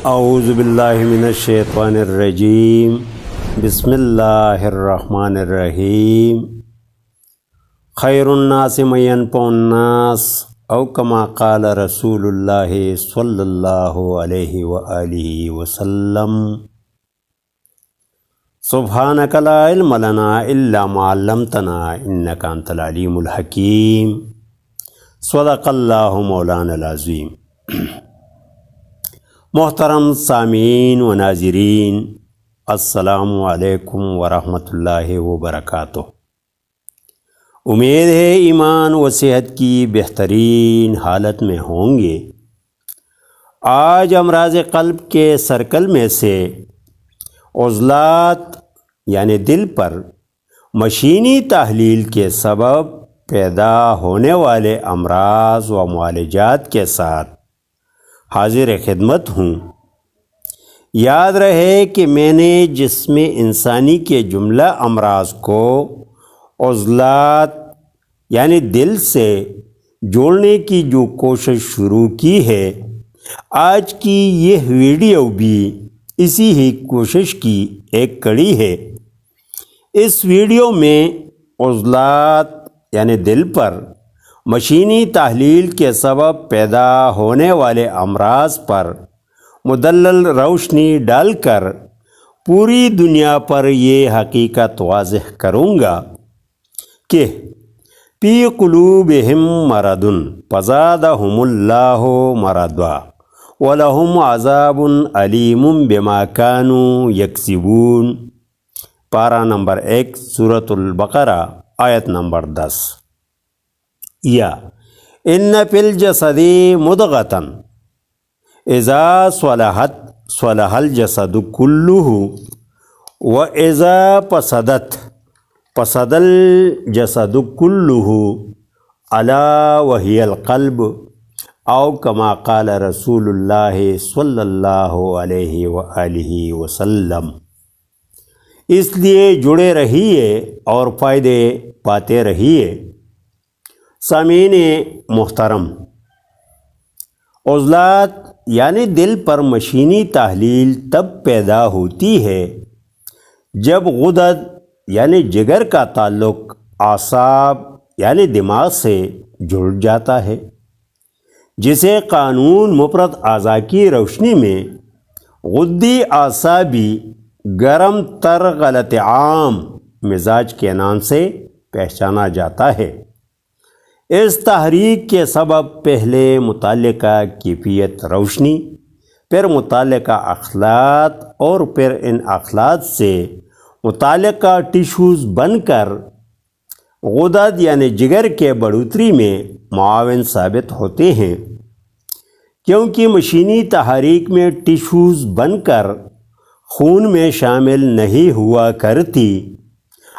اعوذ باللہ من الشیطان الرجیم بسم اللہ الرحمن الرحیم خیر الناس من ينفع الناس او کما قال رسول اللہ صلی اللہ علیہ وآلہ وسلم سبحانک لا علم لنا الا ما علمتنا انک انت العلیم الحکیم صدق اللہ مولانا العظیم۔ محترم سامعین و ناظرین، السلام علیکم ورحمۃ اللہ وبرکاتہ۔ امید ہے ایمان و صحت کی بہترین حالت میں ہوں گے۔ آج امراض قلب کے سرکل میں سے عضلات یعنی دل پر مشینی تحلیل کے سبب پیدا ہونے والے امراض و معالجات کے ساتھ حاضر خدمت ہوں۔ یاد رہے کہ میں نے جسم انسانی کے جملہ امراض کو عضلات یعنی دل سے جوڑنے کی جو کوشش شروع کی ہے، آج کی یہ ویڈیو بھی اسی ہی کوشش کی ایک کڑی ہے۔ اس ویڈیو میں عضلات یعنی دل پر مشینی تحلیل کے سبب پیدا ہونے والے امراض پر مدلل روشنی ڈال کر پوری دنیا پر یہ حقیقت واضح کروں گا کہ فی قلوبہم مرض فزادہم اللہ مرضا ولہم عذاب علیم بما کانوا یکسبون۔ پارہ نمبر 1 سورۃ البقرہ آیت نمبر 10۔ یا ان فی الجسد مضغۃ اذا صلحت صلح الجسد کلہ واذا فسدت فسد الجسد کلہ الا وہی القلب او کما قال رسول اللہ صلی اللہ علیہ وآلہ وسلم۔ اس لیے جڑے رہیے اور فائدے پاتے رہیے۔ سامعین محترم، عضلات یعنی دل پر مشینی تحلیل تب پیدا ہوتی ہے جب غدد یعنی جگر کا تعلق اعصاب یعنی دماغ سے جڑ جاتا ہے، جسے قانون مفرد اعضاء کی روشنی میں غدی اعصابی گرم تر غلط عام مزاج کے نام سے پہچانا جاتا ہے۔ اس تحریک کے سبب پہلے متعلقہ کیفیت روشنی، پھر متعلقہ اخلاط اور پھر ان اخلاط سے متعلقہ ٹیشوز بن کر غدد یعنی جگر کے بڑھوتری میں معاون ثابت ہوتے ہیں، کیونکہ مشینی تحریک میں ٹیشوز بن کر خون میں شامل نہیں ہوا کرتی۔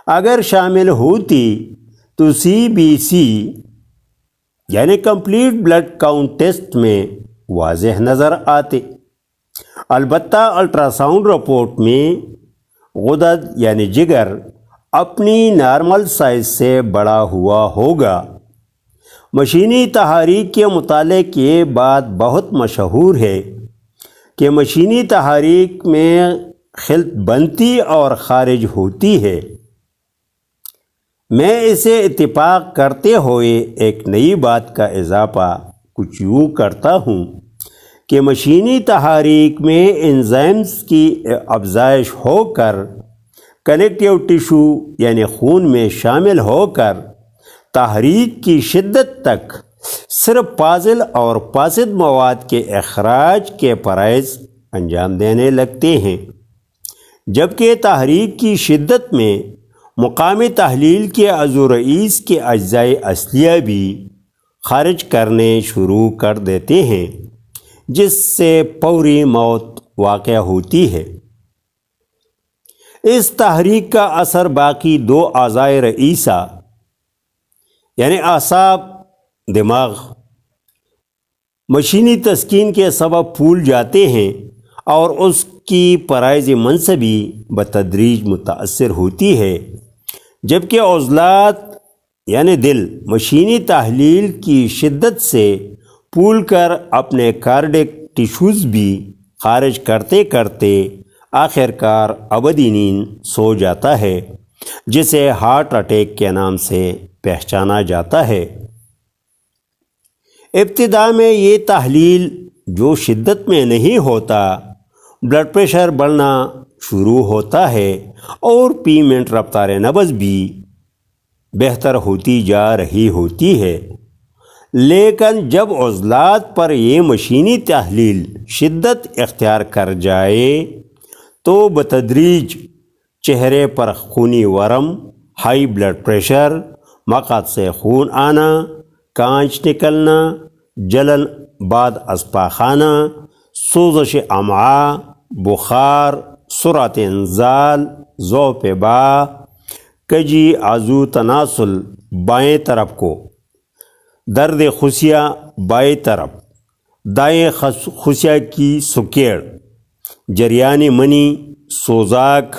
اگر شامل ہوتی تو CBC یعنی کمپلیٹ بلڈ کاؤنٹ ٹیسٹ میں واضح نظر آتے۔ البتہ الٹرا ساؤنڈ رپورٹ میں غدد یعنی جگر اپنی نارمل سائز سے بڑا ہوا ہوگا۔ مشینی تحریک کے متعلق یہ بات بہت مشہور ہے کہ مشینی تحریک میں خلط بنتی اور خارج ہوتی ہے۔ میں اسے اتفاق کرتے ہوئے ایک نئی بات کا اضافہ کچھ یوں کرتا ہوں کہ مشینی تحریک میں انزائمز کی افزائش ہو کر کنیکٹیو ٹیشو یعنی خون میں شامل ہو کر تحریک کی شدت تک صرف فاضل اور فاسد مواد کے اخراج کے فرائض انجام دینے لگتے ہیں، جبکہ تحریک کی شدت میں مقامی تحلیل کے عضو رئیس کے اجزاء اصلیہ بھی خارج کرنے شروع کر دیتے ہیں، جس سے فوری موت واقع ہوتی ہے۔ اس تحریک کا اثر باقی 2 اعضاء رئیسہ یعنی اعصاب دماغ مشینی تسکین کے سبب پھول جاتے ہیں اور اس کی فرائض منصبی بتدریج متاثر ہوتی ہے، جبکہ عضلات یعنی دل مشینی تحلیل کی شدت سے پھول کر اپنے کارڈک ٹیشوز بھی خارج کرتے کرتے آخر کار ابدی نیند سو جاتا ہے، جسے ہارٹ اٹیک کے نام سے پہچانا جاتا ہے۔ ابتدا میں یہ تحلیل جو شدت میں نہیں ہوتا، بلڈ پریشر بڑھنا شروع ہوتا ہے اور 20 منٹ رفتار نبض بھی بہتر ہوتی جا رہی ہوتی ہے، لیکن جب عضلات پر یہ مشینی تحلیل شدت اختیار کر جائے تو بتدریج چہرے پر خونی ورم، ہائی بلڈ پریشر، مقعد سے خون آنا، کانچ نکلنا، جلن بعد از پاخانہ، سوزش امعاء، بخار، سرعت انزال، ذوب با، کجی عضو تناسل بائیں طرف کو، درد خصیہ بائیں طرف، دائیں خصیہ کی سکیڑ، جریان منی، سوزاک،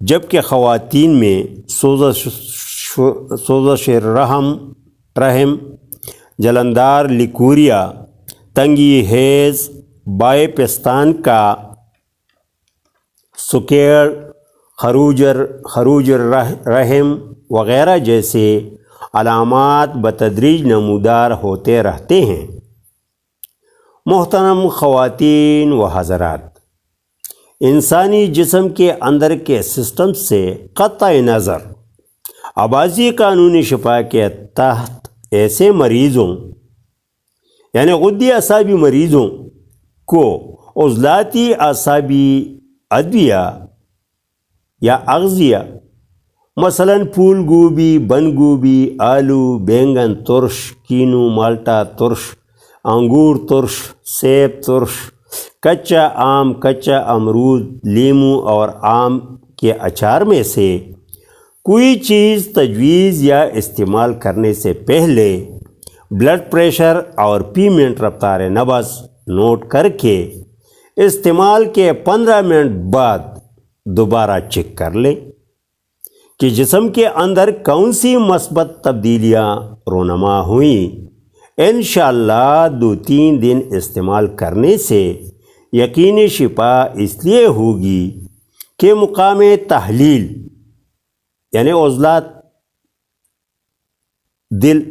جبکہ خواتین میں سوزش رحم، جلندار لیکوریا، تنگی حیض، بائیں پستان کا سکیڑ، خروج رحم وغیرہ جیسے علامات بتدریج نمودار ہوتے رہتے ہیں۔ محترم خواتین و حضرات، انسانی جسم کے اندر کے سسٹم سے قطع نظر آبازی قانونی شفا کے تحت ایسے مریضوں یعنی غدی اعصابی مریضوں کو عضلاتی اعصابی ادویہ یا اغذیہ مثلاً پھول گوبھی، بند گوبھی، آلو، بینگن ترش، کینو، مالٹا ترش، انگور ترش، سیب ترش، کچا آم، کچا امرود، لیمو اور آم کے اچار میں سے کوئی چیز تجویز یا استعمال کرنے سے پہلے بلڈ پریشر اور 20 منٹ رفتار نبض نوٹ کر کے استعمال کے 15 منٹ بعد دوبارہ چیک کر لیں کہ جسم کے اندر کون سی مثبت تبدیلیاں رونما ہوئیں۔ انشاءاللہ 2-3 دن استعمال کرنے سے یقینی شفا اس لیے ہوگی کہ مقام تحلیل یعنی عضلات دل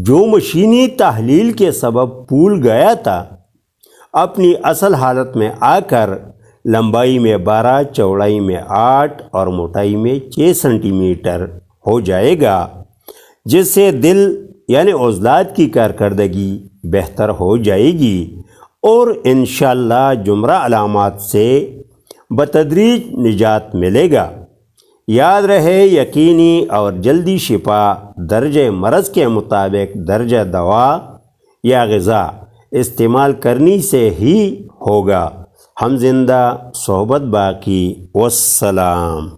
جو مشینی تحلیل کے سبب پھول گیا تھا، اپنی اصل حالت میں آ کر لمبائی میں 12، چوڑائی میں 8 اور موٹائی میں 6 سینٹی میٹر ہو جائے گا، جس سے دل یعنی عضلات کی کارکردگی بہتر ہو جائے گی اور انشاءاللہ جمرہ علامات سے بتدریج نجات ملے گا۔ یاد رہے، یقینی اور جلدی شفا درجہ مرض کے مطابق درجہ دوا یا غذا استعمال کرنی سے ہی ہوگا۔ ہم زندہ، صحبت باقی، والسلام۔